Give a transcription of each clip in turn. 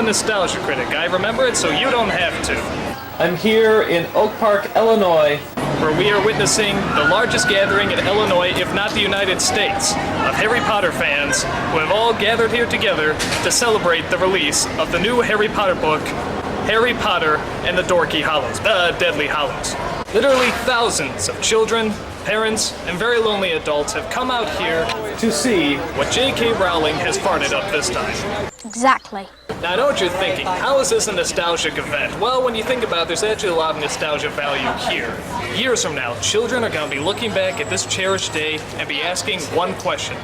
nostalgia critic. I remember it so you don't have to. I'm here in Oak Park, Illinois, where we are witnessing the largest gathering in Illinois, if not the United States, of Harry Potter fans who have all gathered here together to celebrate the release of the new Harry Potter book, Harry Potter and the Deathly Hallows. Literally thousands of children, parents, and very lonely adults have come out here to see what J.K. Rowling has farted up this time. Exactly. Now I know what you're thinking, how is this a nostalgic event? Well, when you think about it, there's actually a lot of nostalgia value here. Years from now, children are going to be looking back at this cherished day and be asking one question.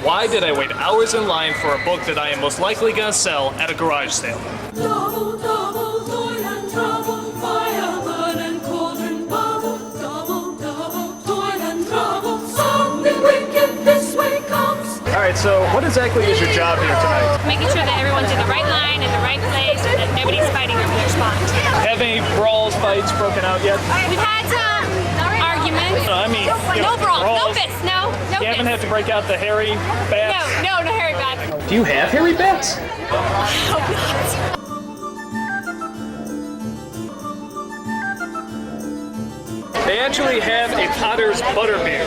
Why did I wait hours in line for a book that I am most likely going to sell at a garage sale? Double, double, toil and trouble, fireman and cauldron bubble. Double, double, toil and trouble, something wicked this way comes. Alright, so what exactly is your job here tonight? Making sure that everyone's in the right line, in the right place, and that nobody's fighting over their spot. Have any brawls, fights broken out yet? We've had some arguments. I mean, No brawls, no fists, no You haven't had to break out the Harry bats? No Harry bats. Do you have Harry bats? I hope not. They actually have a Potter's Butterbeer,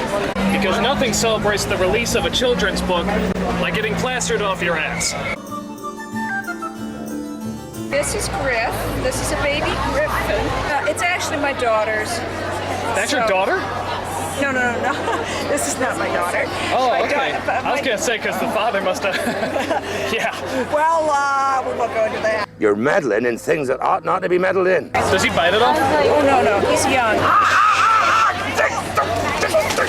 because nothing celebrates the release of a children's book like getting plastered off your ass. This is Griff. This is a baby Griffin. It's actually my daughter's. That's your daughter? No. This is not my daughter. Oh, okay. I was going to say, because the father must have... Yeah. Well, we won't go into that. You're meddling in things that ought not to be meddled in. Does he bite it off? Oh, no. He's young.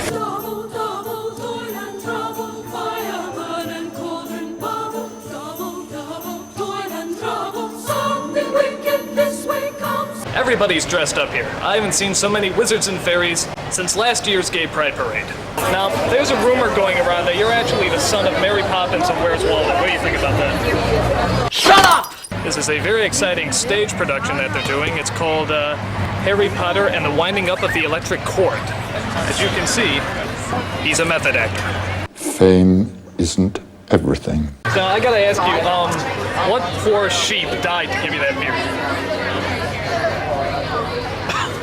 Double, double, toil and trouble, fireman and cauldron bubble. Double, double, toil and trouble, something wicked this way comes. Everybody's dressed up here. I haven't seen so many wizards and fairies since last year's Gay Pride Parade. Now, there's a rumor going around that you're actually the son of Mary Poppins and Where's Waldo. What do you think about that? Shut up! This is a very exciting stage production that they're doing. It's called Harry Potter and the Winding Up of the Electric Court. As you can see, he's a method actor. Fame isn't everything. Now, I gotta ask you, what poor sheep died to give you that beard?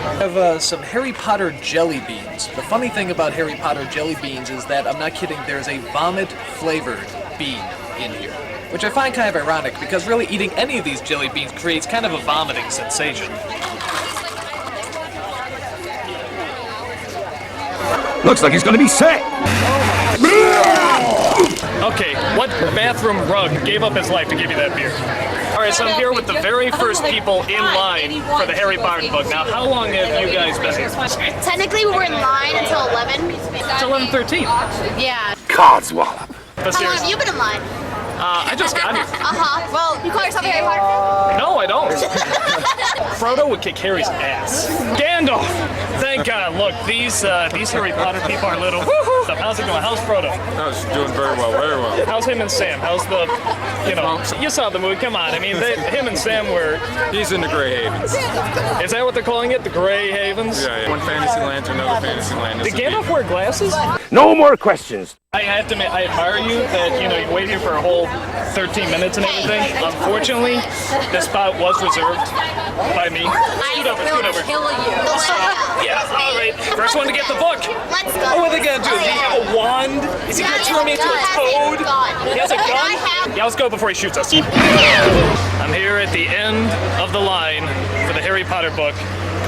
I have some Harry Potter jelly beans. The funny thing about Harry Potter jelly beans is that, I'm not kidding, there's a vomit-flavored bean in here. Which I find kind of ironic, because really eating any of these jelly beans creates kind of a vomiting sensation. Looks like he's gonna be sick. Okay, what bathroom rug gave up his life to give you that beer? Alright, so I'm here with the very first people in line for the Harry Potter book. Now, how long have you guys been here? Technically, we were in line until 11. It's 11:13. Yeah. Codswallop. But How long have seriously, you been in line? I just got here. Well, you call yourself a Harry Potter fan? No, I don't. Frodo would kick Harry's ass. Gandalf! Thank God. Look, these Harry Potter people are little. Woohoo! How's it going? How's Frodo? Oh, she's doing very well, very well. How's him and Sam? How's the, you saw the movie. Come on. I mean, him and Sam were... He's in the Grey Havens. Is that what they're calling it? The Grey Havens? Yeah. One fantasy land to another fantasy land. Did Gandalf wear glasses? No more questions. I have to admit, I admire you that, you wait here for a whole 13 minutes and everything. Unfortunately, this spot was reserved by me. Scoot over, scoot over. Kill you. Yeah, all right. First one to get the book. Let's go. What are they gonna do? Does he have a wand? Is he gonna turn me into a toad? He has a gun? Yeah, let's go before he shoots us. I'm here at the end of the line for the Harry Potter book.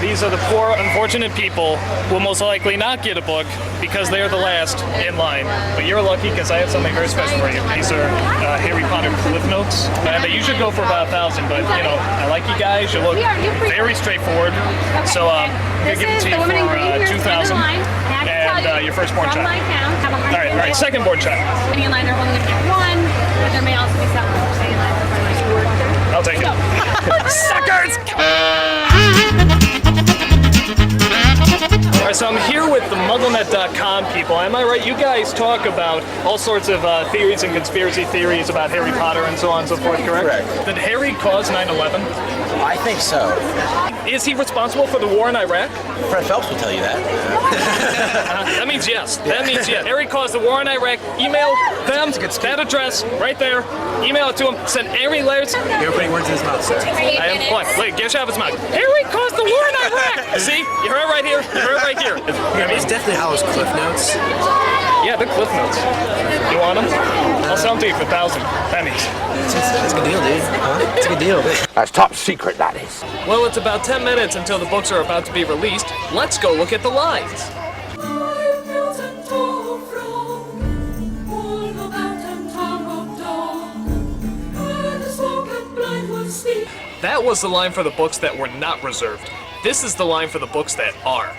These are the poor, unfortunate people who will most likely not get a book because they are the last in line. But you're lucky because I have something very special for you. These are Harry Potter cliff notes. And you should go for about 1,000, but I like you guys. You look very straightfortard. So I'm going to give it to you for 2,000. And your firstborn child. All right, secondborn child. Waiting in line, they're only going to get one, but there may also be someone who's staying in line for one. I'll take it. Suckers! Alright, so I'm here with the MuggleNet.com people. Am I right? You guys talk about all sorts of theories and conspiracy theories about Harry Potter and so on and so forth, correct? Correct. Did Harry cause 9/11? I think so. Is he responsible for the war in Iraq? Fred Phelps will tell you that. That means yes. That means yes. Harry caused the war in Iraq. Email them that address right there. Email it to him. Send Harry letters. You're putting words in his mouth, sir. I am. What? Wait, get out of his mouth. Harry caused the war in Iraq. See? You heard it right here. You heard it right here. Yeah, it's definitely Howell's Cliff Notes. Yeah, the Cliff Notes. You want them? I'll sell them to you for 1,000 pennies. It's a good deal, dude. Huh? It's a good deal. That's top secret, that is. Well, it's about 10 minutes until the books are about to be released. Let's go look at the lines. 5 miles and tall from all the bat and tongue of dawn, where the smoke and blind will sleep. That was the line for the books that were not reserved. This is the line for the books that are.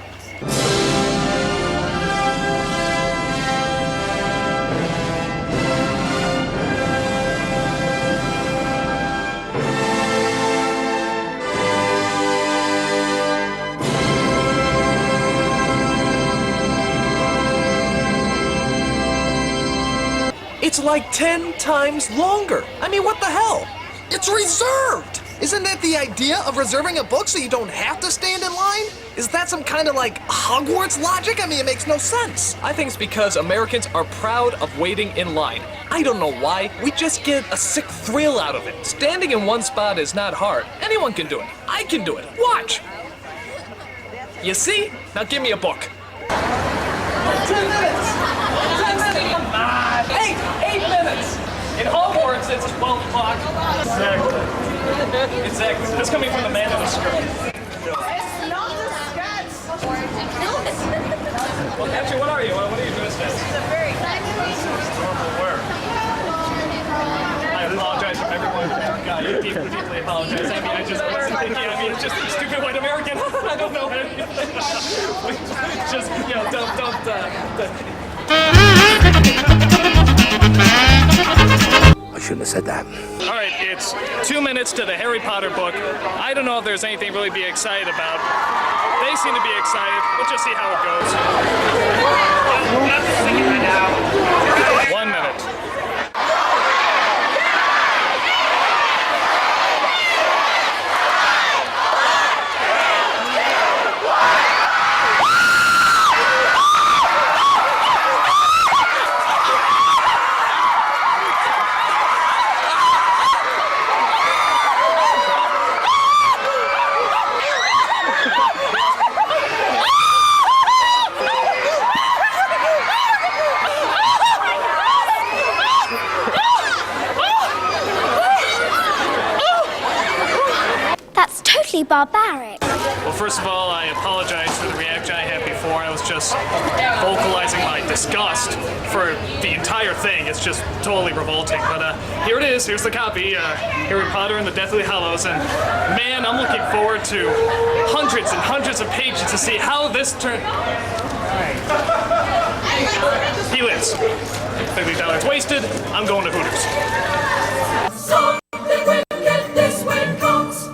It's like 10 times longer. I mean, what the hell? It's reserved! Isn't that the idea of reserving a book so you don't have to stand in line? Is that some kind of like Hogwarts logic? I mean, it makes no sense. I think it's because Americans are proud of waiting in line. I don't know why. We just get a sick thrill out of it. Standing in one spot is not hard. Anyone can do it. I can do it. Watch. You see? Now give me a book. 10 minutes. 10 minutes. Come on. 8 minutes. In Hogwarts, it's 12 o'clock. Exactly. Exactly. That's coming from the man in the script. Well, actually, what are you? What are you doing? Normal work. I apologize for everyone. God, you deeply apologize. I mean, I wasn't thinking. I mean, it's just a stupid white American. I don't know. Just, you know, don't. I shouldn't have said that. All right, it's 2 minutes to the Harry Potter book. I don't know if there's anything really to be excited about. They seem to be excited. We'll just see how it goes. 1 minute. That's totally barbaric. Well, first of all, I apologize for the reaction I had before. I was just vocalizing my disgust for the entire thing. It's just totally revolting. But here it is. Here's the copy. Harry Potter and the Deathly Hallows. And man, I'm looking forward to hundreds and hundreds of pages to see how this turns. He lives. $50 wasted. I'm going to Hooters. Something wicked this way comes.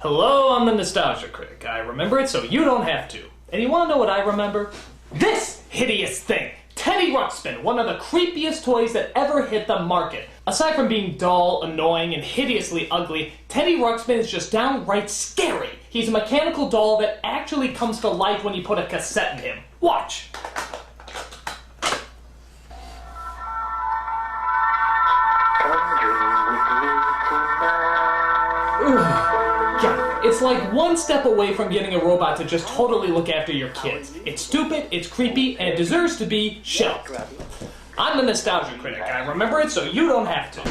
Hello, I'm the Nostalgia Critic. I remember it so you don't have to. And you want to know what I remember? This hideous thing! Teddy Ruxpin, one of the creepiest toys that ever hit the market. Aside from being dull, annoying, and hideously ugly, Teddy Ruxpin is just downright scary. He's a mechanical doll that actually comes to life when you put a cassette in him. Watch! Yeah, it's like one step away from getting a robot to just totally look after your kids. It's stupid, it's creepy, and it deserves to be shelved. I'm the Nostalgia Critic. I remember it so you don't have to.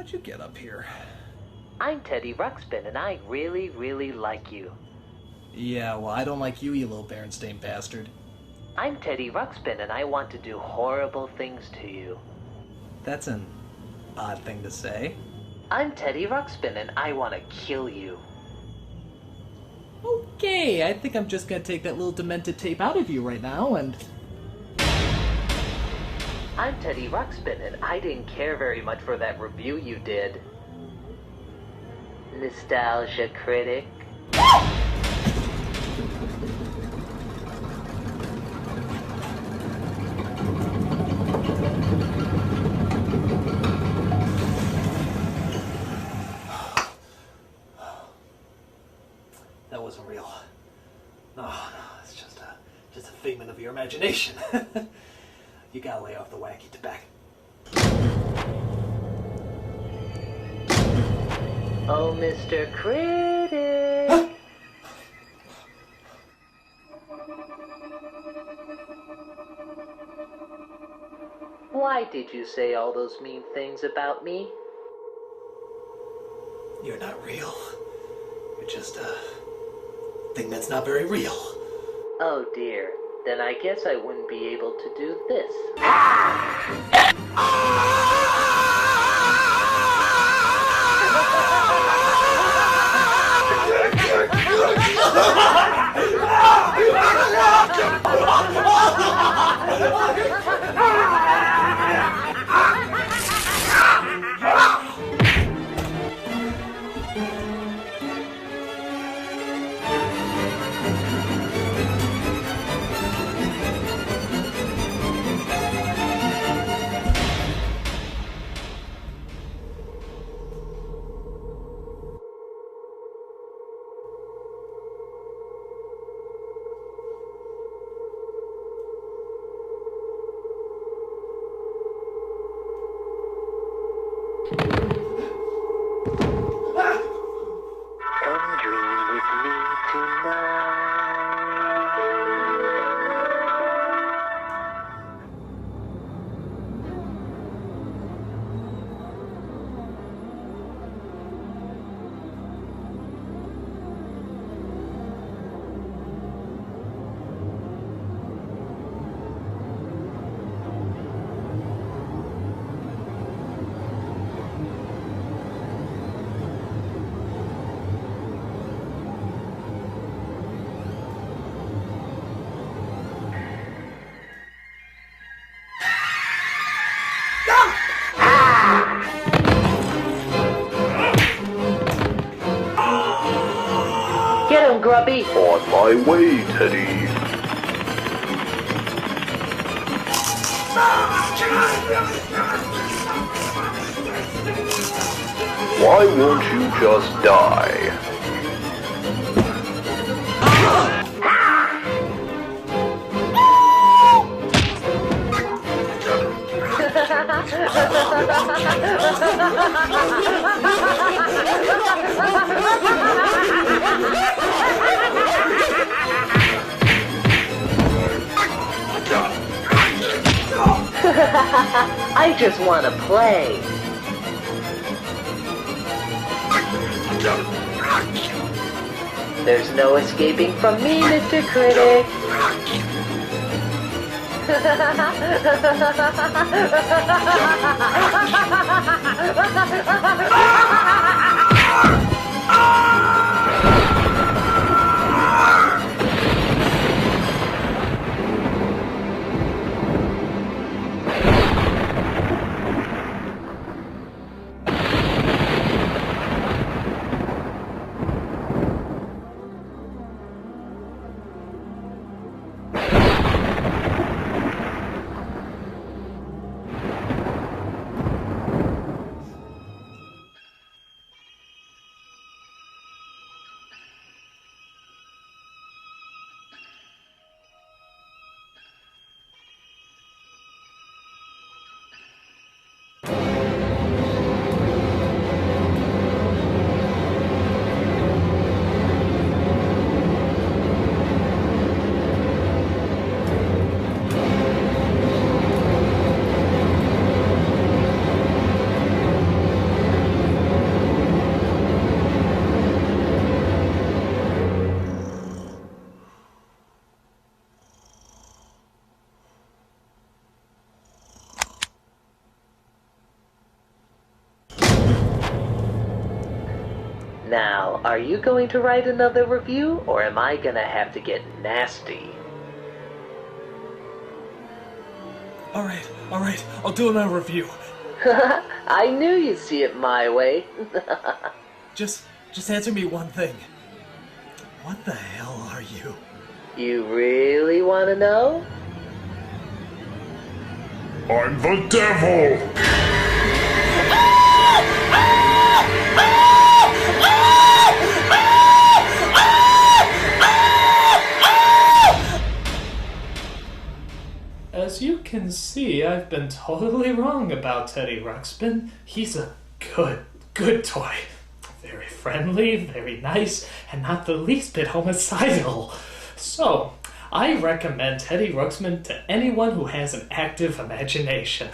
how'd you get up here? I'm Teddy Ruxpin, and I really, really like you. Yeah, well, I don't like you, you little Berenstain bastard. I'm Teddy Ruxpin, and I want to do horrible things to you. That's an odd thing to say. I'm Teddy Ruxpin, and I want to kill you. Okay, I think I'm just gonna take that little demented tape out of you right now, and... I'm Teddy Ruxpin, and I didn't care very much for that review you did. Nostalgia Critic. That wasn't real. No, it's just a figment of your imagination. You gotta lay off the wacky tobacco. Oh, Mr. Critic! Why did you say all those mean things about me? You're not real. You're just a thing that's not very real. Oh dear, then I guess I wouldn't be able to do this. Come dream with me tonight. Get him, Grubby! On my way, Teddy. Why won't you just die? I just want to play. There's no escaping from me, Mr. Critic. Now, are you going to write another review, or am I gonna have to get nasty? Alright, I'll do my review. I knew you'd see it my way. Just answer me one thing. What the hell are you? You really want to know? I'm the devil! As you can see, I've been totally wrong about Teddy Ruxpin. He's a good toy. Very friendly, very nice, and not the least bit homicidal. So, I recommend Teddy Ruxpin to anyone who has an active imagination.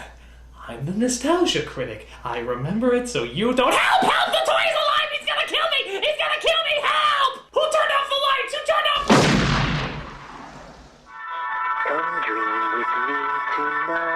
I'm the Nostalgia Critic. I remember it so you don't— Help! Help! The toy's alive! He's gonna kill me! He's gonna kill me! Help! Who turned off the lights? Who turned off— Come dream with me tonight.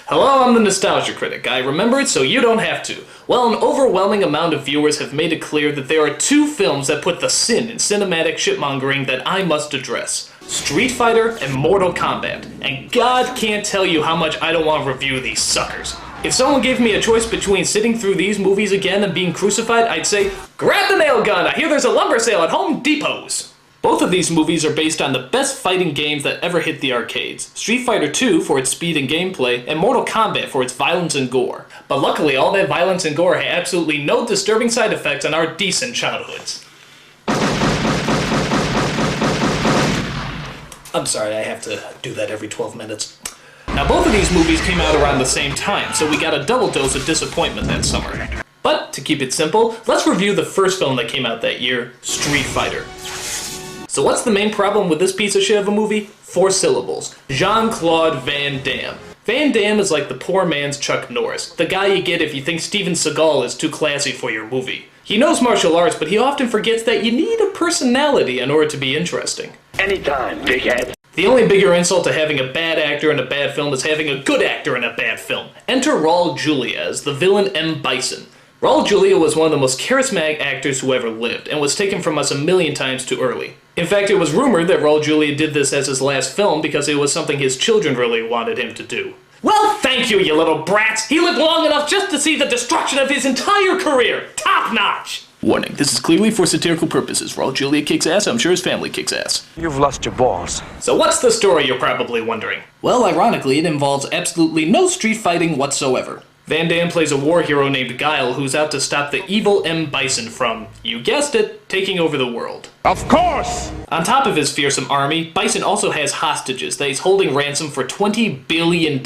Hello, I'm the Nostalgia Critic. I remember it so you don't have to. Well, an overwhelming amount of viewers have made it clear that there are two films that put the sin in cinematic shitmongering that I must address. Street Fighter and Mortal Kombat. And God can't tell you how much I don't want to review these suckers. If someone gave me a choice between sitting through these movies again and being crucified, I'd say, grab the nail gun! I hear there's a lumber sale at Home Depot's! Both of these movies are based on the best fighting games that ever hit the arcades. Street Fighter 2 for its speed and gameplay, and Mortal Kombat for its violence and gore. But luckily, all that violence and gore had absolutely no disturbing side effects on our decent childhoods. I'm sorry, I have to do that every 12 minutes. Now, both of these movies came out around the same time, so we got a double dose of disappointment that summer. But, to keep it simple, let's review the first film that came out that year, Street Fighter. So what's the main problem with this piece of shit of a movie? 4 syllables. Jean-Claude Van Damme. Van Damme is like the poor man's Chuck Norris, the guy you get if you think Steven Seagal is too classy for your movie. He knows martial arts, but he often forgets that you need a personality in order to be interesting. Anytime, dickhead. The only bigger insult to having a bad actor in a bad film is having a good actor in a bad film. Enter Raul Julia as the villain M. Bison. Raul Julia was one of the most charismatic actors who ever lived, and was taken from us a million times too early. In fact, it was rumored that Raul Julia did this as his last film because it was something his children really wanted him to do. Well, thank you, you little brats! He lived long enough just to see the destruction of his entire career! Top notch! Warning, this is clearly for satirical purposes. Raul Julia kicks ass, I'm sure his family kicks ass. You've lost your balls. So what's the story, you're probably wondering? Well, ironically, it involves absolutely no street fighting whatsoever. Van Damme plays a war hero named Guile who's out to stop the evil M. Bison from, you guessed it, taking over the world. Of course! On top of his fearsome army, Bison also has hostages that he's holding ransom for $20 billion.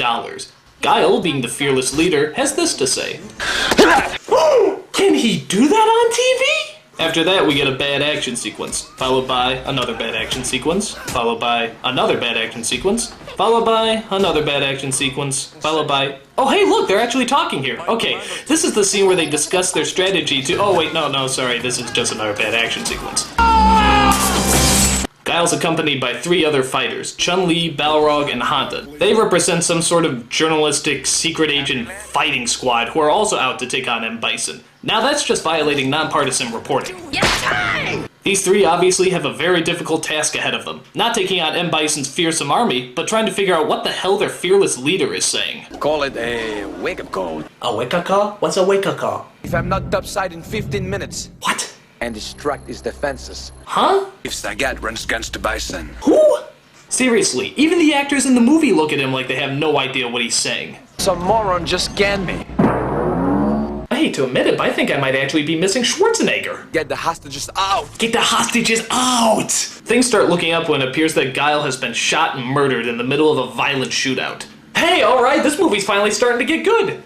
Guile, being the fearless leader, has this to say. Can he do that on TV? After that, we get a bad action sequence, followed by another bad action sequence, followed by another bad action sequence, followed by another bad action sequence, followed by... Oh, hey, look, they're actually talking here. Okay, this is the scene where they discuss their strategy to... Oh, wait, no, sorry, this is just another bad action sequence. Guile's accompanied by 3 other fighters, Chun-Li, Balrog, and Honda. They represent some sort of journalistic secret agent fighting squad who are also out to take on M. Bison. Now that's just violating nonpartisan reporting. These 3 obviously have a very difficult task ahead of them. Not taking on M. Bison's fearsome army, but trying to figure out what the hell their fearless leader is saying. Call it a wake-up call. A wake-up call? What's a wake-up call? If I'm not topside in 15 minutes. What? And destruct his defenses. Huh? If Sagat runs against Bison. Who? Seriously, even the actors in the movie look at him like they have no idea what he's saying. Some moron just scanned me. I hate to admit it, but I think I might actually be missing Schwarzenegger. Get the hostages out! Get the hostages out! Things start looking up when it appears that Guile has been shot and murdered in the middle of a violent shootout. Hey, alright, this movie's finally starting to get good!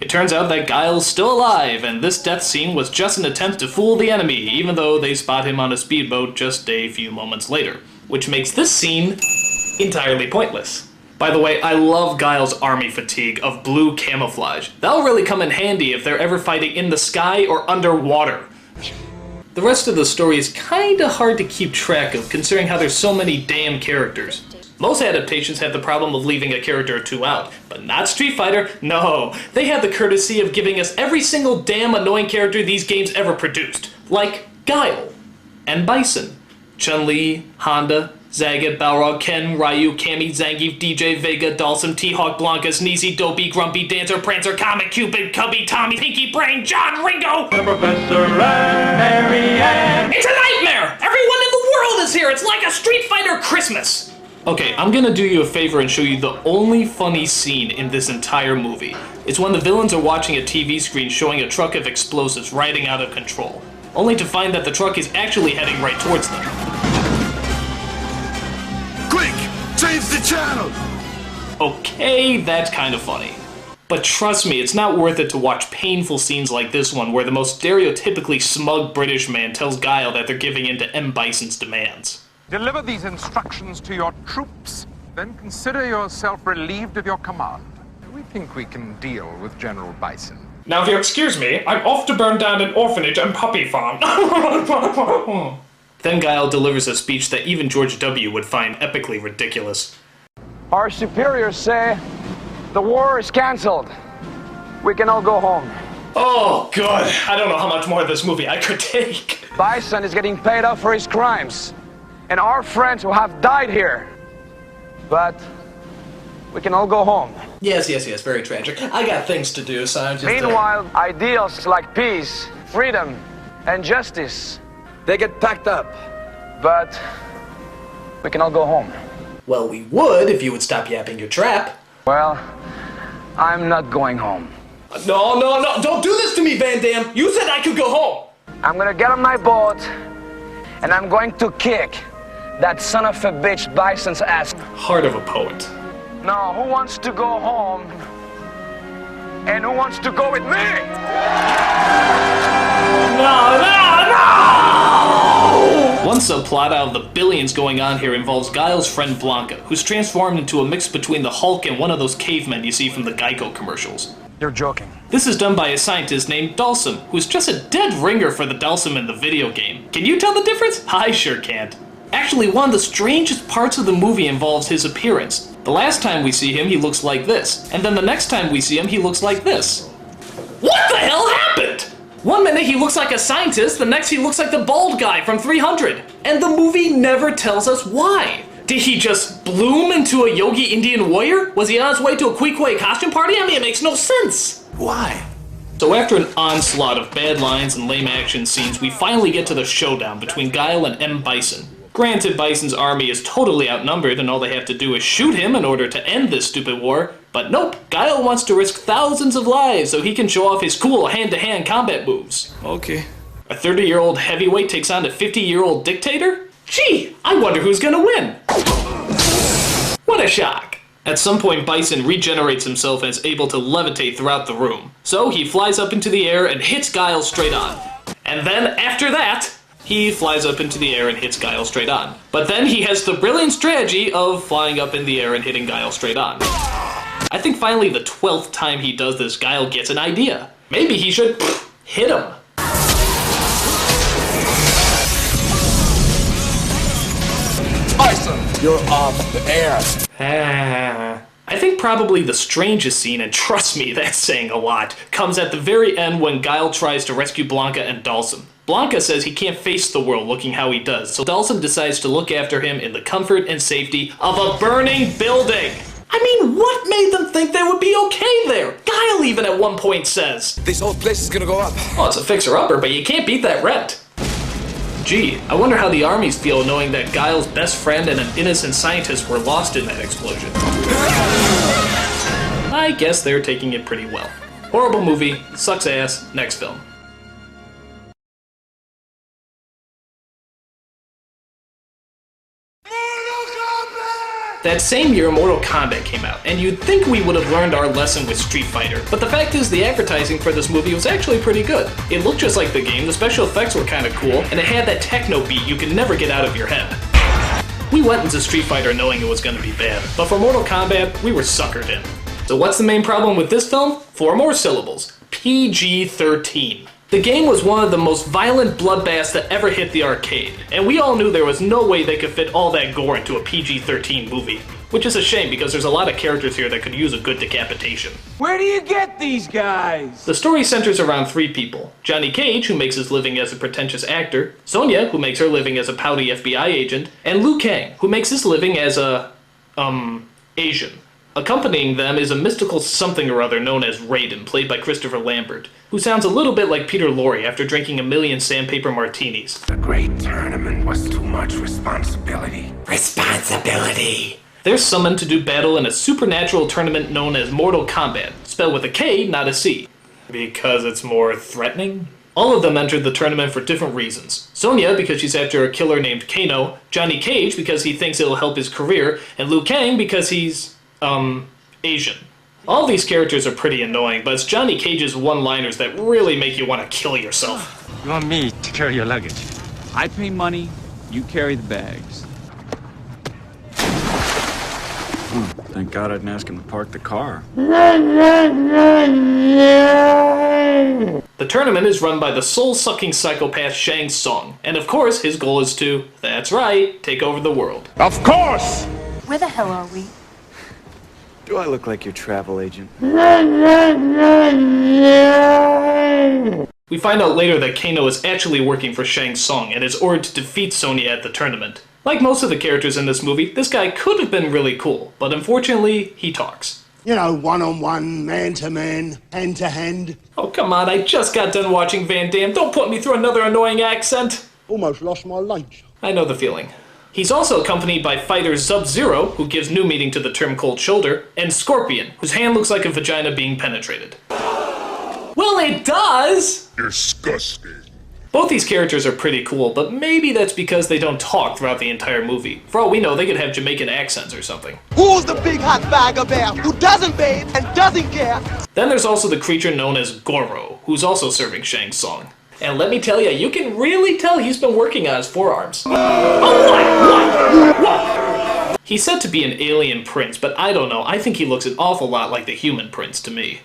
It It turns out that Guile's still alive, and this death scene was just an attempt to fool the enemy, even though they spot him on a speedboat just a few moments later, which makes this scene entirely pointless. By the way, I love Guile's army fatigue of blue camouflage. That'll really come in handy if they're ever fighting in the sky or underwater. The rest of the story is kinda hard to keep track of, considering how there's so many damn characters. Most adaptations have the problem of leaving a character or two out, but not Street Fighter. No, they had the courtesy of giving us every single damn annoying character these games ever produced. Like Guile, and Bison, Chun-Li, Honda, Zagat, Balrog, Ken, Ryu, Cammy, Zangief, DJ, Vega, Dhalsim, T-Hawk, Blanca, Sneezy, Dopey, Grumpy, Dancer, Prancer, Comet, Cupid, Cubby, Tommy, Pinky, Brain, John, Ringo! The Professor and Mary Ann! It's a nightmare! Everyone in the world is here! It's like a Street Fighter Christmas! Okay, I'm gonna do you a favor and show you the only funny scene in this entire movie. It's when the villains are watching a TV screen showing a truck of explosives riding out of control, only to find that the truck is actually heading right towards them. Quick! Change the channel! Okay, that's kind of funny. But trust me, it's not worth it to watch painful scenes like this one where the most stereotypically smug British man tells Guile that they're giving in to M. Bison's demands. Deliver these instructions to your troops, then consider yourself relieved of your command. We think we can deal with General Bison. Now if you'll excuse me, I'm off to burn down an orphanage and puppy farm. Then Guile delivers a speech that even George W. would find epically ridiculous. Our superiors say the war is cancelled. We can all go home. Oh, good. I don't know how much more of this movie I could take. Bison is getting paid off for his crimes. And our friends who have died here. But we can all go home. Yes, very tragic. I got things to do, so I'm just... Meanwhile, ideals like peace, freedom, and justice, they get packed up. But we can all go home. Well, we would if you would stop yapping your trap. Well, I'm not going home. No, don't do this to me, Van Damme. You said I could go home. I'm gonna get on my boat, and I'm going to kick that son of a bitch Bison's ass. Heart of a poet. Now, who wants to go home? And who wants to go with me? No! One subplot out of the billions going on here involves Guile's friend Blanca, who's transformed into a mix between the Hulk and one of those cavemen you see from the Geico commercials. You're joking. This is done by a scientist named Dhalsim, who's just a dead ringer for the Dhalsim in the video game. Can you tell the difference? I sure can't. Actually, one of the strangest parts of the movie involves his appearance. The last time we see him, he looks like this, and then the next time we see him, he looks like this. What the hell happened? One minute he looks like a scientist, the next he looks like the bald guy from 300. And the movie never tells us why. Did he just bloom into a Yogi Indian warrior? Was he on his way to a Kwee costume party? I mean, it makes no sense. Why? So after an onslaught of bad lines and lame action scenes, we finally get to the showdown between Guile and M. Bison. Granted, Bison's army is totally outnumbered and all they have to do is shoot him in order to end this stupid war, but nope, Guile wants to risk thousands of lives so he can show off his cool hand-to-hand combat moves. Okay. A 30-year-old heavyweight takes on a 50-year-old dictator? Gee, I wonder who's gonna win. What a shock. At some point, Bison regenerates himself and is able to levitate throughout the room. So he flies up into the air and hits Guile straight on. And then, after that, he flies up into the air and hits Guile straight on. But then he has the brilliant strategy of flying up in the air and hitting Guile straight on. I think finally the 12th time he does this, Guile gets an idea. Maybe he should hit him. Bison, you're off the air. I think probably the strangest scene, and trust me, that's saying a lot, comes at the very end when Guile tries to rescue Blanca and Dhalsim. Blanca says he can't face the world looking how he does, so Dhalsim decides to look after him in the comfort and safety of a burning building. I mean, what made them think they would be okay there? Guile even at one point says, "This whole place is gonna go up." Well, it's a fixer-upper, but you can't beat that rent. Gee, I wonder how the armies feel knowing that Guile's best friend and an innocent scientist were lost in that explosion. I guess they're taking it pretty well. Horrible movie, sucks ass, next film. That same year, Mortal Kombat came out, and you'd think we would have learned our lesson with Street Fighter, but the fact is the advertising for this movie was actually pretty good. It looked just like the game, the special effects were kinda cool, and it had that techno beat you could never get out of your head. We went into Street Fighter knowing it was gonna be bad, but for Mortal Kombat, we were suckered in. So what's the main problem with this film? 4 more syllables. PG-13. The game was one of the most violent bloodbaths that ever hit the arcade, and we all knew there was no way they could fit all that gore into a PG-13 movie. Which is a shame because there's a lot of characters here that could use a good decapitation. Where do you get these guys? The story centers around 3 people. Johnny Cage, who makes his living as a pretentious actor, Sonya, who makes her living as a pouty FBI agent, and Liu Kang, who makes his living as a, Asian. Accompanying them is a mystical something or other known as Raiden, played by Christopher Lambert, who sounds a little bit like Peter Lorre after drinking 1,000,000 sandpaper martinis. The great tournament was too much responsibility. Responsibility! They're summoned to do battle in a supernatural tournament known as Mortal Kombat, spelled with a K, not a C. Because it's more threatening? All of them entered the tournament for different reasons. Sonya, because she's after a killer named Kano, Johnny Cage, because he thinks it'll help his career, and Liu Kang, because he's, Asian. All these characters are pretty annoying, but it's Johnny Cage's one-liners that really make you want to kill yourself. You want me to carry your luggage? I pay money, you carry the bags. Thank God I didn't ask him to park the car. The tournament is run by the soul-sucking psychopath Shang Tsung, and of course his goal is to, that's right, take over the world. Of course! Where the hell are we? Do I look like your travel agent? We find out later that Kano is actually working for Shang Tsung and is ordered to defeat Sonya at the tournament. Like most of the characters in this movie, this guy could have been really cool, but unfortunately, he talks. You know, one-on-one, man-to-man, hand-to-hand. Oh, come on, I just got done watching Van Damme. Don't put me through another annoying accent. Almost lost my lunch. I know the feeling. He's also accompanied by fighter Sub-Zero, who gives new meaning to the term cold shoulder, and Scorpion, whose hand looks like a vagina being penetrated. Well, it does! Disgusting. Both these characters are pretty cool, but maybe that's because they don't talk throughout the entire movie. For all we know, they could have Jamaican accents or something. Who's the big hot bag of bear who doesn't bathe and doesn't care? Then there's also the creature known as Goro, who's also serving Shang Tsung. And let me tell you can really tell he's been working on his forearms. Oh, what? He's said to be an alien prince, but I don't know, I think he looks an awful lot like the human prince to me.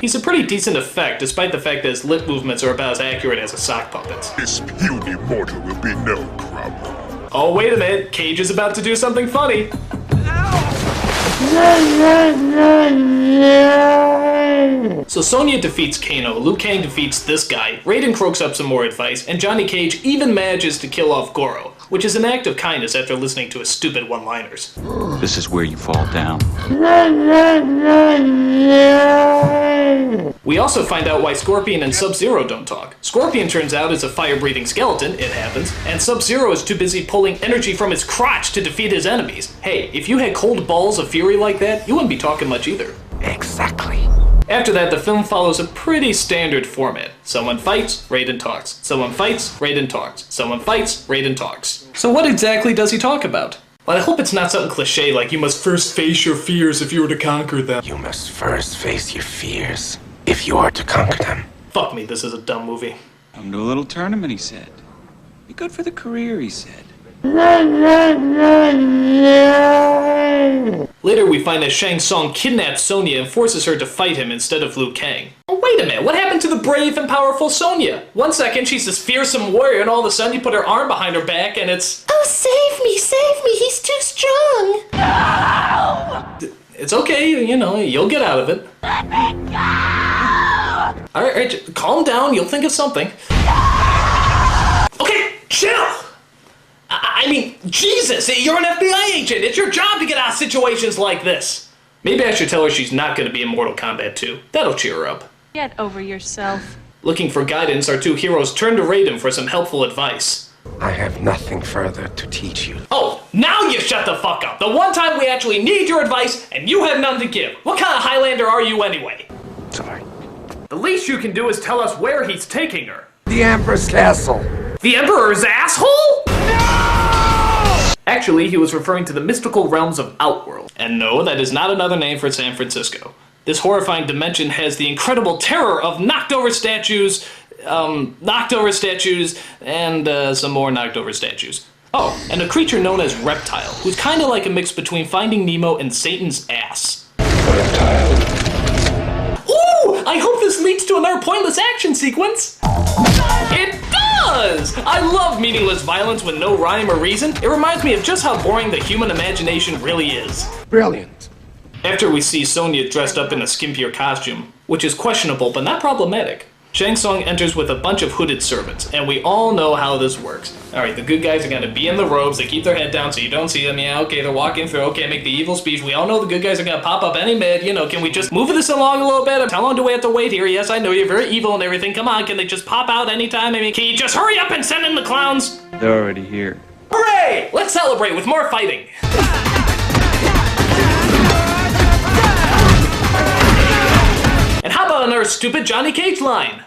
He's a pretty decent effect, despite the fact that his lip movements are about as accurate as a sock puppet's. This puny mortal will be no problem. Oh, wait a minute, Cage is about to do something funny. So Sonya defeats Kano, Liu Kang defeats this guy, Raiden croaks up some more advice, and Johnny Cage even manages to kill off Goro, which is an act of kindness after listening to his stupid one-liners. This is where you fall down. We also find out why Scorpion and Sub-Zero don't talk. Scorpion turns out is a fire-breathing skeleton, it happens, and Sub-Zero is too busy pulling energy from his crotch to defeat his enemies. Hey, if you had cold balls of fury like that, you wouldn't be talking much either. Exactly. After that, the film follows a pretty standard format. Someone fights, Raiden talks. Someone fights, Raiden talks. Someone fights, Raiden talks. So what exactly does he talk about? Well, I hope it's not something cliche like you must first face your fears if you were to conquer them. You must first face your fears if you are to conquer them. Fuck me, this is a dumb movie. Come to a little tournament, he said. Be good for the career, he said. Later, we find that Shang Tsung kidnaps Sonya and forces her to fight him instead of Liu Kang. Oh, wait a minute, what happened to the brave and powerful Sonya? One second, she's this fearsome warrior, and all of a sudden you put her arm behind her back, and it's... Oh, save me, he's too strong. No! It's okay, you know, you'll get out of it. Let me go! Alright, calm down, you'll think of something. Okay, chill! I mean, Jesus, you're an FBI agent. It's your job to get out of situations like this. Maybe I should tell her she's not going to be in Mortal Kombat 2. That'll cheer her up. Get over yourself. Looking for guidance, our two heroes turn to Raiden for some helpful advice. I have nothing further to teach you. Oh, now you shut the fuck up. The one time we actually need your advice, and you have none to give. What kind of Highlander are you anyway? Sorry. The least you can do is tell us where he's taking her. The Emperor's castle. The Emperor's asshole? No! Actually, he was referring to the mystical realms of Outworld. And no, that is not another name for San Francisco. This horrifying dimension has the incredible terror of knocked over statues, and some more knocked over statues. Oh, and a creature known as Reptile, who's kinda like a mix between Finding Nemo and Satan's ass. Reptile. Ooh! I hope this leads to another pointless action sequence! It does! I love meaningless violence with no rhyme or reason. It reminds me of just how boring the human imagination really is. Brilliant. After we see Sonya dressed up in a skimpier costume, which is questionable but not problematic, Shang Tsung enters with a bunch of hooded servants, and we all know how this works. Alright, the good guys are gonna be in the robes, they keep their head down so you don't see them, yeah, okay, they're walking through, okay, make the evil speech. We all know the good guys are gonna pop up any minute, you know, can we just move this along a little bit? How long do we have to wait here? Yes, I know you're very evil and everything, come on, can they just pop out anytime? I mean, can you just hurry up and send in the clowns? They're already here. Hooray! Let's celebrate with more fighting! And how about another stupid Johnny Cage line?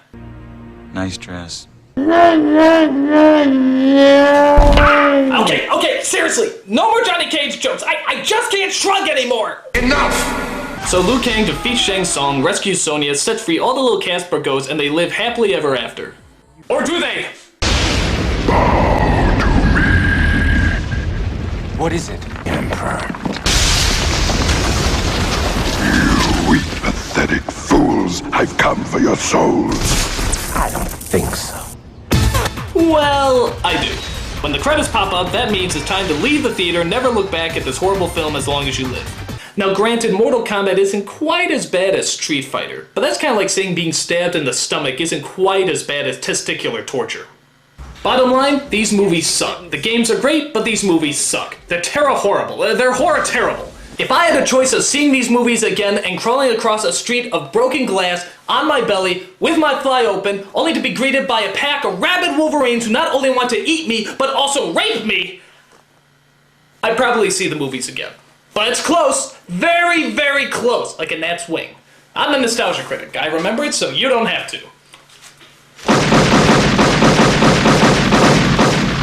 Nice dress. Okay, seriously, no more Johnny Cage jokes. I just can't shrug anymore. Enough! So Liu Kang defeats Shang Tsung, rescues Sonya, sets free all the little Casper ghosts, and they live happily ever after. Or do they? Bow to me. What is it? Emperor. You weak, pathetic fools. I've come for your souls. I don't think so. Well, I do. When the credits pop up, that means it's time to leave the theater and never look back at this horrible film as long as you live. Now granted, Mortal Kombat isn't quite as bad as Street Fighter, but that's kind of like saying being stabbed in the stomach isn't quite as bad as testicular torture. Bottom line, these movies suck. The games are great, but these movies suck. They're horrible. They're horror terrible. If I had a choice of seeing these movies again and crawling across a street of broken glass on my belly with my thigh open, only to be greeted by a pack of rabid wolverines who not only want to eat me, but also rape me, I'd probably see the movies again. But it's close. Very, very close. Like a gnat's wing. I'm the Nostalgia Critic. I remember it so you don't have to.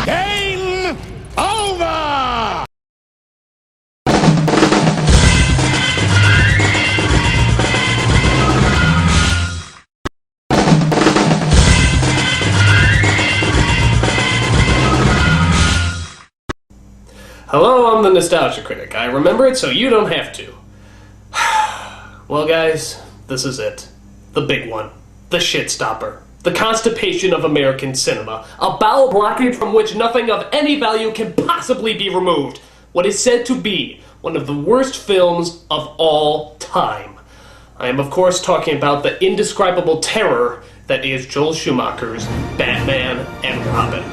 Game over! Hello, I'm the Nostalgia Critic. I remember it so you don't have to. Well guys, this is it. The big one. The shit-stopper. The constipation of American cinema. A bowel blockage from which nothing of any value can possibly be removed. What is said to be one of the worst films of all time. I am of course talking about the indescribable terror that is Joel Schumacher's Batman and Robin.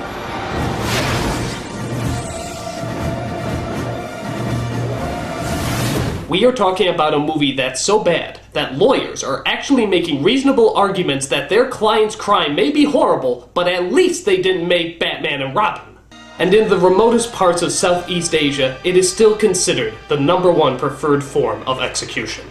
We are talking about a movie that's so bad that lawyers are actually making reasonable arguments that their client's crime may be horrible, but at least they didn't make Batman and Robin. And in the remotest parts of Southeast Asia, it is still considered the #1 preferred form of execution.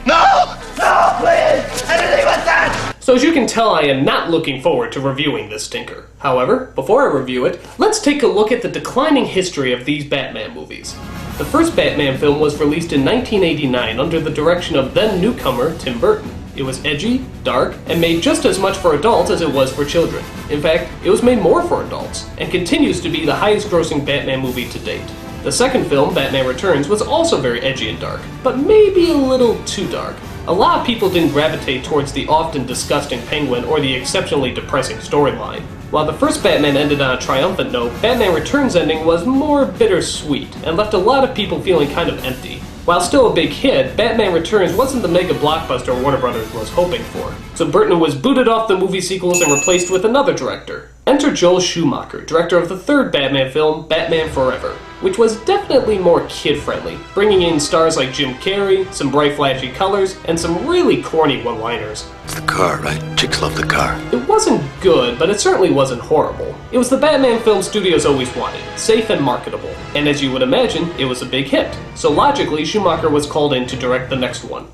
No! No, please! Anything but that! So as you can tell, I am not looking forward to reviewing this stinker. However, before I review it, let's take a look at the declining history of these Batman movies. The first Batman film was released in 1989 under the direction of then-newcomer Tim Burton. It was edgy, dark, and made just as much for adults as it was for children. In fact, it was made more for adults, and continues to be the highest-grossing Batman movie to date. The second film, Batman Returns, was also very edgy and dark, but maybe a little too dark. A lot of people didn't gravitate towards the often disgusting Penguin or the exceptionally depressing storyline. While the first Batman ended on a triumphant note, Batman Returns' ending was more bittersweet, and left a lot of people feeling kind of empty. While still a big hit, Batman Returns wasn't the mega blockbuster Warner Brothers was hoping for, so Burton was booted off the movie sequels and replaced with another director. Enter Joel Schumacher, director of the third Batman film, Batman Forever, which was definitely more kid-friendly, bringing in stars like Jim Carrey, some bright flashy colors, and some really corny one-liners. It's the car, right? Chicks love the car. It wasn't good, but it certainly wasn't horrible. It was the Batman film studios always wanted, safe and marketable. And as you would imagine, it was a big hit. So logically, Schumacher was called in to direct the next one.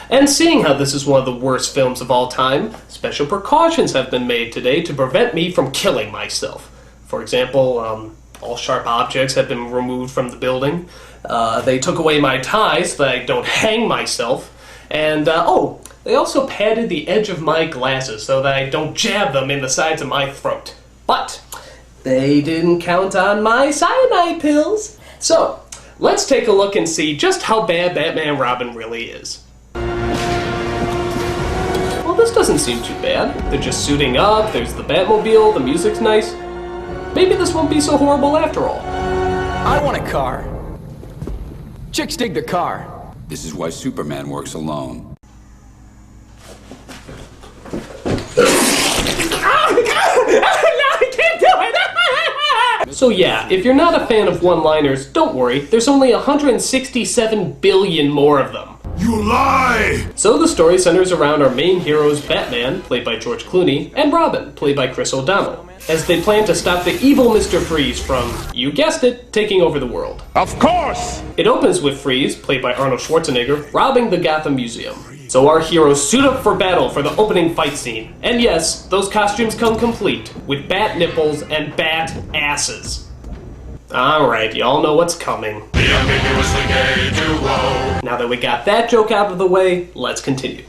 And seeing how this is one of the worst films of all time, special precautions have been made today to prevent me from killing myself. For example, all sharp objects have been removed from the building. They took away my tie so that I don't hang myself. And, they also padded the edge of my glasses so that I don't jab them in the sides of my throat. But they didn't count on my cyanide pills. So, let's take a look and see just how bad Batman and Robin really is. Well, this doesn't seem too bad. They're just suiting up, there's the Batmobile, the music's nice. Maybe this won't be so horrible after all. I want a car. Chicks dig the car. This is why Superman works alone. So yeah, if you're not a fan of one-liners, don't worry, there's only 167 billion more of them. You lie! So the story centers around our main heroes Batman, played by George Clooney, and Robin, played by Chris O'Donnell, as they plan to stop the evil Mr. Freeze from, you guessed it, taking over the world. Of course! It opens with Freeze, played by Arnold Schwarzenegger, robbing the Gotham Museum. So our heroes suit up for battle for the opening fight scene. And yes, those costumes come complete, with bat nipples and bat asses. Alright, y'all know what's coming. The ambiguously gay duo. Now that we got that joke out of the way, let's continue.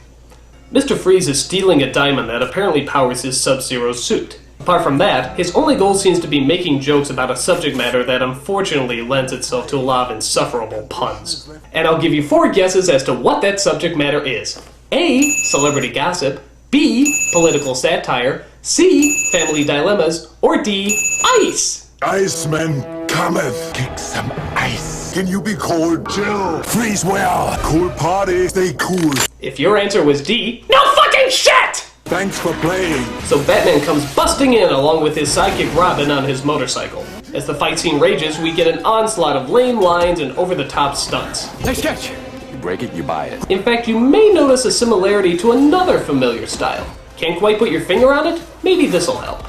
Mr. Freeze is stealing a diamond that apparently powers his Sub-Zero suit. Apart from that, his only goal seems to be making jokes about a subject matter that unfortunately lends itself to a lot of insufferable puns. And I'll give you 4 guesses as to what that subject matter is. A. Celebrity gossip. B. Political satire. C. Family dilemmas. Or D. Ice. Iceman cometh. Kick some ice. Can you be cold? Chill. Freeze well. Cool party. Stay cool. If your answer was D, no fucking shit! Thanks for playing. So Batman comes busting in along with his sidekick Robin on his motorcycle. As the fight scene rages, we get an onslaught of lame lines and over-the-top stunts. Nice catch. You break it, you buy it. In fact, you may notice a similarity to another familiar style. Can't quite put your finger on it? Maybe this'll help.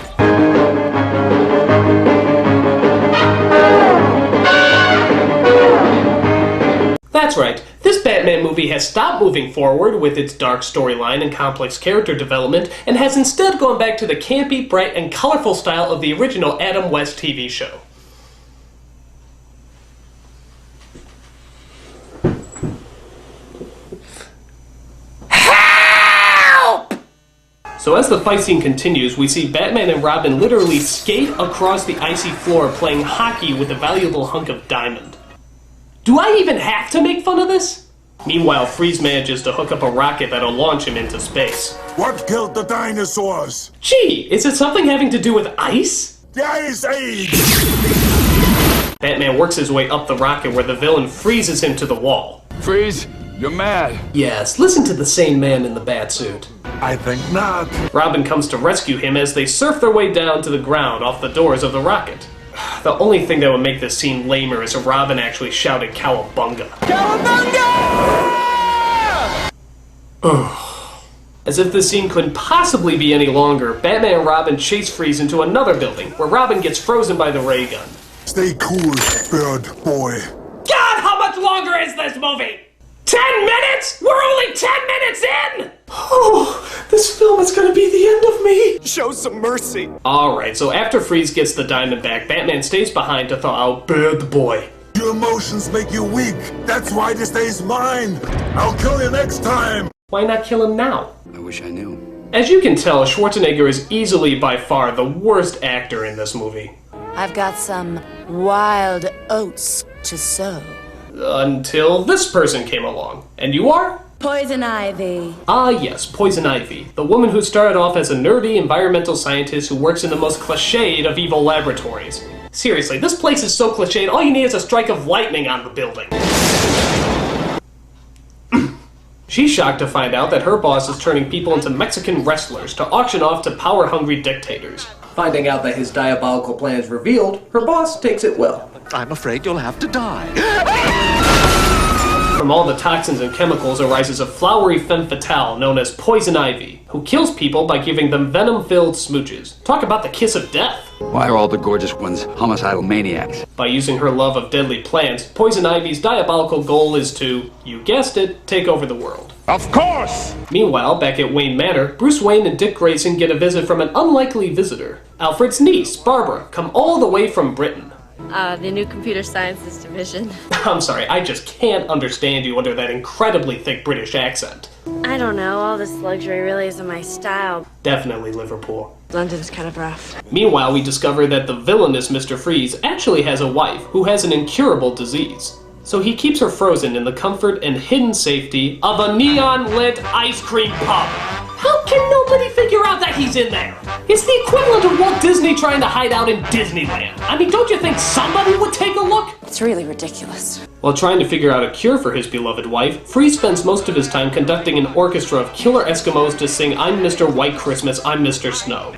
That's right, this Batman movie has stopped moving forward with its dark storyline and complex character development, and has instead gone back to the campy, bright, and colorful style of the original Adam West TV show. Help! So as the fight scene continues, we see Batman and Robin literally skate across the icy floor playing hockey with a valuable hunk of diamond. Do I even have to make fun of this? Meanwhile, Freeze manages to hook up a rocket that'll launch him into space. What killed the dinosaurs? Gee, is it something having to do with ice? The Ice Age! Batman works his way up the rocket where the villain freezes him to the wall. Freeze, you're mad. Yes, listen to the sane man in the bat suit. I think not. Robin comes to rescue him as they surf their way down to the ground off the doors of the rocket. The only thing that would make this scene lamer is if Robin actually shouted Cowabunga. Cowabunga! As if this scene couldn't possibly be any longer, Batman and Robin chase Freeze into another building, where Robin gets frozen by the ray gun. Stay cool, bird boy. God, how much longer is this movie? 10 minutes? We're only 10 minutes in! Oh, this film is gonna be the end of me. Show some mercy. Alright, so after Freeze gets the diamond back, Batman stays behind to thaw out Bad Boy. Your emotions make you weak. That's why this day's mine. I'll kill you next time. Why not kill him now? I wish I knew. As you can tell, Schwarzenegger is easily by far the worst actor in this movie. I've got some wild oats to sow. Until this person came along. And you are? Poison Ivy. Ah yes, Poison Ivy, the woman who started off as a nerdy environmental scientist who works in the most cliched of evil laboratories. Seriously, this place is so cliched, all you need is a strike of lightning on the building. She's shocked to find out that her boss is turning people into Mexican wrestlers to auction off to power-hungry dictators. Finding out that his diabolical plan is revealed, her boss takes it well. I'm afraid you'll have to die. From all the toxins and chemicals arises a flowery femme fatale known as Poison Ivy, who kills people by giving them venom-filled smooches. Talk about the kiss of death. Why are all the gorgeous ones homicidal maniacs? By using her love of deadly plants, Poison Ivy's diabolical goal is to, you guessed it, take over the world. Of course! Meanwhile, back at Wayne Manor, Bruce Wayne and Dick Grayson get a visit from an unlikely visitor. Alfred's niece, Barbara, come all the way from Britain. The new computer sciences division. I'm sorry, I just can't understand you under that incredibly thick British accent. I don't know, all this luxury really isn't my style. Definitely Liverpool. London's kind of rough. Meanwhile, we discover that the villainous Mr. Freeze actually has a wife who has an incurable disease. So he keeps her frozen in the comfort and hidden safety of a neon-lit ice cream pub. How can nobody figure out that he's in there? It's the equivalent of Walt Disney trying to hide out in Disneyland. I mean, don't you think somebody would take a look? It's really ridiculous. While trying to figure out a cure for his beloved wife, Freeze spends most of his time conducting an orchestra of killer Eskimos to sing I'm Mr. White Christmas, I'm Mr. Snow.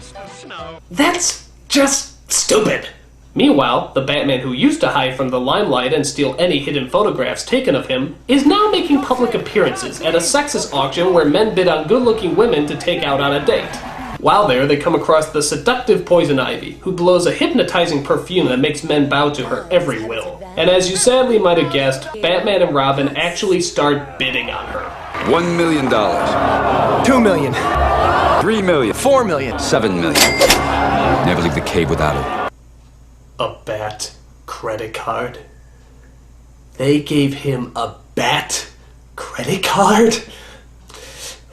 That's just stupid. Meanwhile, the Batman who used to hide from the limelight and steal any hidden photographs taken of him is now making public appearances at a sexist auction where men bid on good-looking women to take out on a date. While there, they come across the seductive Poison Ivy, who blows a hypnotizing perfume that makes men bow to her every will. And as you sadly might have guessed, Batman and Robin actually start bidding on her. $1 million. $2 million. $3 million. $4 million. $7 million. Never leave the cave without it. A Bat credit card? They gave him a Bat credit card?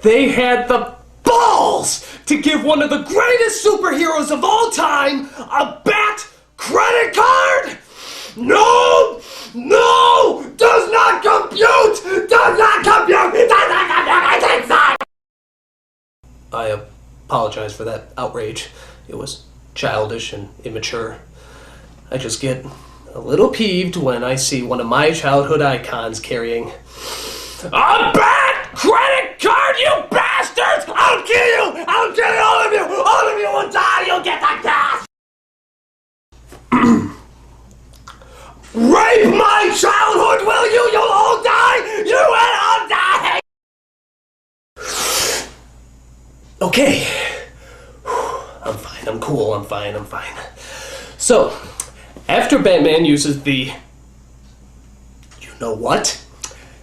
They had the balls to give one of the greatest superheroes of all time a Bat credit card? No! No! Does not compute! Does not compute! It does not compute! I think so! I apologize for that outrage. It was childish and immature. I just get a little peeved when I see one of my childhood icons carrying a Bat credit card, you bastards! I'll kill you! I'll kill all of you! All of you will die! You'll get the gas! Rape my childhood, will you? You'll all die! You will all die! Okay. I'm fine, I'm cool, I'm fine. So, after Batman uses the... you know what?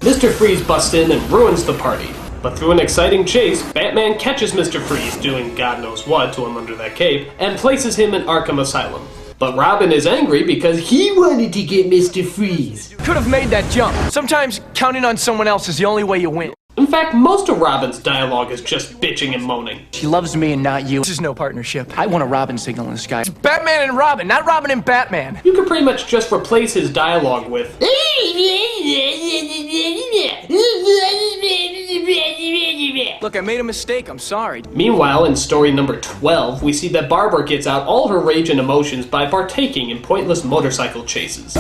Mr. Freeze busts in and ruins the party. But through an exciting chase, Batman catches Mr. Freeze doing God knows what to him under that cape, and places him in Arkham Asylum. But Robin is angry because he wanted to get Mr. Freeze. Could have made that jump. Sometimes counting on someone else is the only way you win. In fact, most of Robin's dialogue is just bitching and moaning. She loves me and not you. This is no partnership. I want a Robin signal in the sky. It's Batman and Robin, not Robin and Batman. You could pretty much just replace his dialogue with... Look, I made a mistake. I'm sorry. Meanwhile, in story number 12, we see that Barbara gets out all her rage and emotions by partaking in pointless motorcycle chases.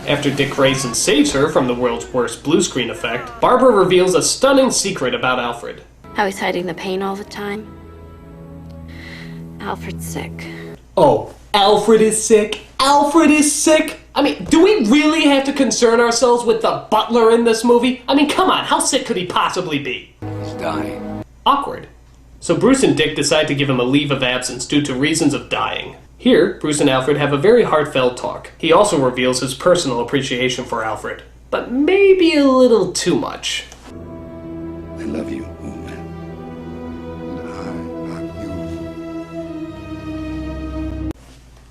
After Dick Grayson saves her from the world's worst blue screen effect, Barbara reveals a stunning secret about Alfred. How he's hiding the pain all the time. Alfred's sick. Oh, Alfred is sick? Alfred is sick? I mean, do we really have to concern ourselves with the butler in this movie? I mean, come on, how sick could he possibly be? He's dying. Awkward. So Bruce and Dick decide to give him a leave of absence due to reasons of dying. Here, Bruce and Alfred have a very heartfelt talk. He also reveals his personal appreciation for Alfred, but maybe a little too much. I love you, woman. And I love you.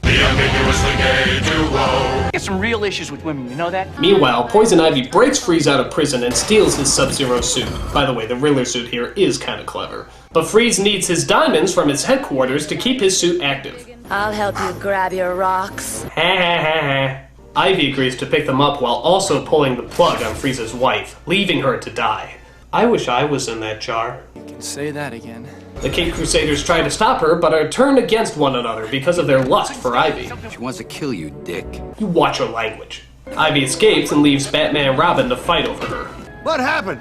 The ambiguously gay duo. Get some real issues with women, you know that? Meanwhile, Poison Ivy breaks Freeze out of prison and steals his Sub-Zero suit. By the way, the Riddler suit here is kind of clever. But Freeze needs his diamonds from his headquarters to keep his suit active. I'll help you grab your rocks. Ha ha ha ha. Ivy agrees to pick them up while also pulling the plug on Freeze's wife, leaving her to die. I wish I was in that jar. You can say that again. The Caped Crusaders try to stop her, but are turned against one another because of their lust for Ivy. She wants to kill you, Dick. You watch your language. Ivy escapes and leaves Batman and Robin to fight over her. What happened?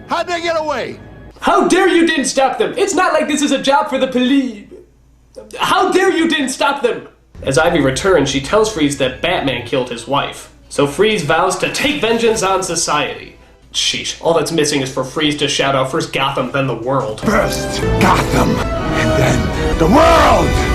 How'd they get away? How dare you didn't stop them! It's not like this is a job for the police! How dare you didn't stop them! As Ivy returns, she tells Freeze that Batman killed his wife. So Freeze vows to take vengeance on society. Sheesh, all that's missing is for Freeze to shout out first Gotham, then the world. First Gotham, and then the world!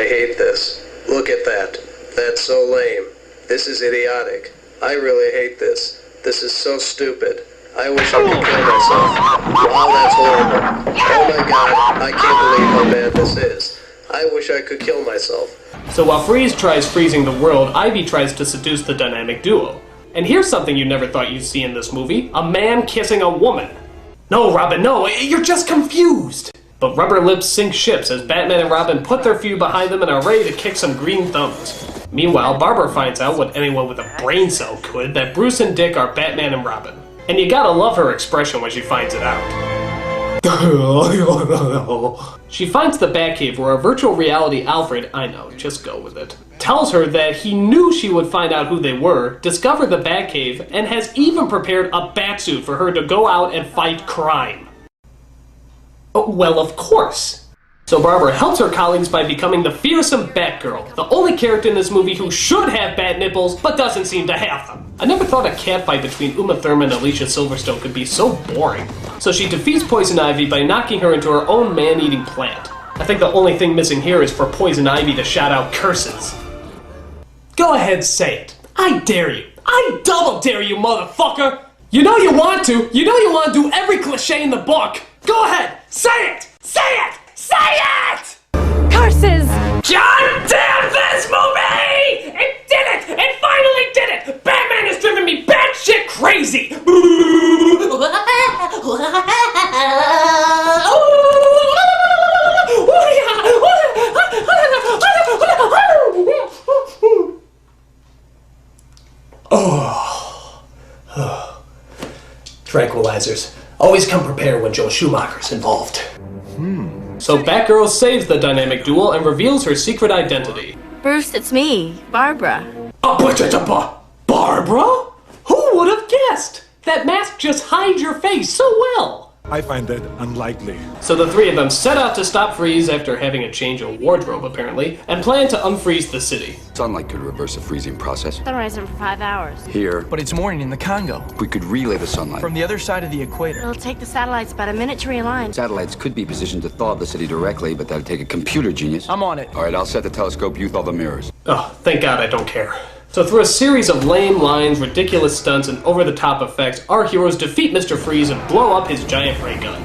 I hate this. Look at that. That's so lame. This is idiotic. I really hate this. This is so stupid. I wish I could kill myself. Wow, that's horrible. Oh my god, I can't believe how bad this is. I wish I could kill myself. So while Freeze tries freezing the world, Ivy tries to seduce the dynamic duo. And here's something you never thought you'd see in this movie: a man kissing a woman. No, Robin, no, you're just confused. But rubber lips sink ships as Batman and Robin put their feud behind them and are ready to kick some green thumbs. Meanwhile, Barbara finds out what anyone with a brain cell could, that Bruce and Dick are Batman and Robin. And you gotta love her expression when she finds it out. She finds the Batcave where a virtual reality Alfred, I know, just go with it, tells her that he knew she would find out who they were, discover the Batcave, and has even prepared a batsuit for her to go out and fight crime. Oh, well, of course. So Barbara helps her colleagues by becoming the fearsome Batgirl, the only character in this movie who should have bat nipples, but doesn't seem to have them. I never thought a catfight between Uma Thurman and Alicia Silverstone could be so boring. So she defeats Poison Ivy by knocking her into her own man-eating plant. I think the only thing missing here is for Poison Ivy to shout out curses. Go ahead, say it. I dare you. I double dare you, motherfucker! You know you want to. You know you want to do every cliche in the book. Go ahead, say it! Say it! Say it! Curses! God damn this movie! It did it! It finally did it! Batman has driven me batshit crazy! Tranquilizers. Always come prepared when Joel Schumacher's involved. So Batgirl saves the dynamic duo and reveals her secret identity. Bruce, it's me, Barbara. Barbara? Who would have guessed? That mask just hides your face so well. I find that unlikely. So the three of them set out to stop Freeze after having a change of wardrobe, apparently, and plan to unfreeze the city. Sunlight could reverse the freezing process. Sunrise in for 5 hours. Here. But it's morning in the Congo. We could relay the sunlight. From the other side of the equator. It'll take the satellites about a minute to realign. Satellites could be positioned to thaw the city directly, but that'd take a computer genius. I'm on it. All right, I'll set the telescope, you thaw the mirrors. Oh, thank God I don't care. So through a series of lame lines, ridiculous stunts, and over-the-top effects, our heroes defeat Mr. Freeze and blow up his giant ray gun.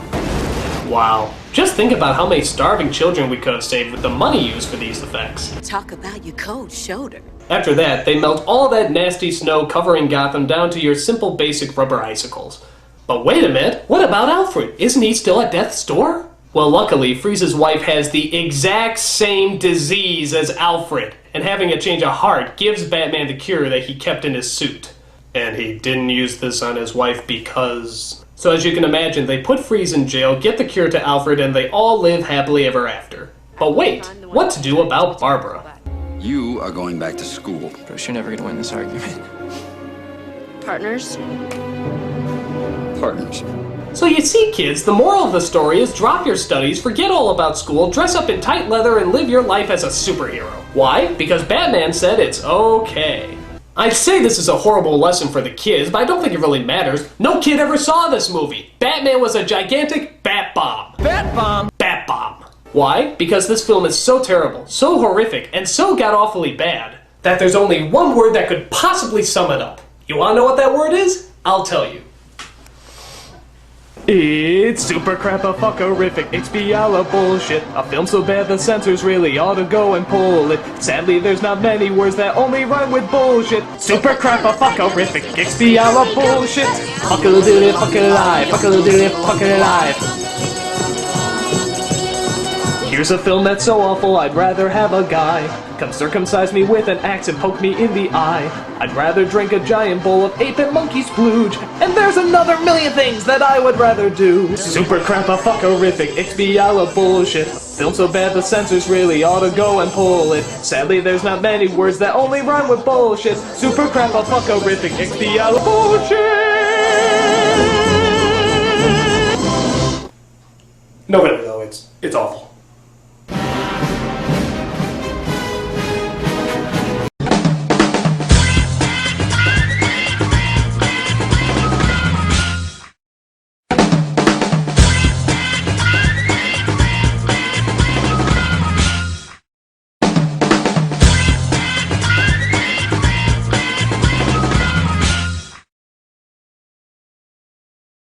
Wow. Just think about how many starving children we could have saved with the money used for these effects. Talk about your cold shoulder. After that, they melt all that nasty snow covering Gotham down to your simple basic rubber icicles. But wait a minute, what about Alfred? Isn't he still at death's door? Well, luckily, Freeze's wife has the exact same disease as Alfred, and having a change of heart gives Batman the cure that he kept in his suit. And he didn't use this on his wife because... So as you can imagine, they put Freeze in jail, get the cure to Alfred, and they all live happily ever after. But wait, what to do about Barbara? You are going back to school. Bruce, you're never gonna win this argument. Partners? Partners. So you see, kids, the moral of the story is drop your studies, forget all about school, dress up in tight leather, and live your life as a superhero. Why? Because Batman said it's okay. I'd say this is a horrible lesson for the kids, but I don't think it really matters. No kid ever saw this movie. Batman was a gigantic bat bomb. Bat bomb? Bat bomb. Why? Because this film is so terrible, so horrific, and so god-awfully bad, that there's only one word that could possibly sum it up. You wanna know what that word is? I'll tell you. It's super crap-a-fuck-orific, XBL bullshit. A film so bad the censors really ought to go and pull it. Sadly, there's not many words that only rhyme with bullshit. Super crap-a-fuck-orific, XBL bullshit. Fuck-a-little-doo-doo, fuck-it-alive, fuck-a-little-doo-doo, fuck-it-alive. Here's a film that's so awful, I'd rather have a guy come circumcise me with an axe and poke me in the eye. I'd rather drink a giant bowl of ape and monkey splooge. And there's another million things that I would rather do. Super crap-a-fuck-orific, XBL bullshit. Film so bad the censors really ought to go and pull it. Sadly, there's not many words that only rhyme with bullshit. Super crap-a-fuck-orific, XBL bullshit. No, really though, it's awful.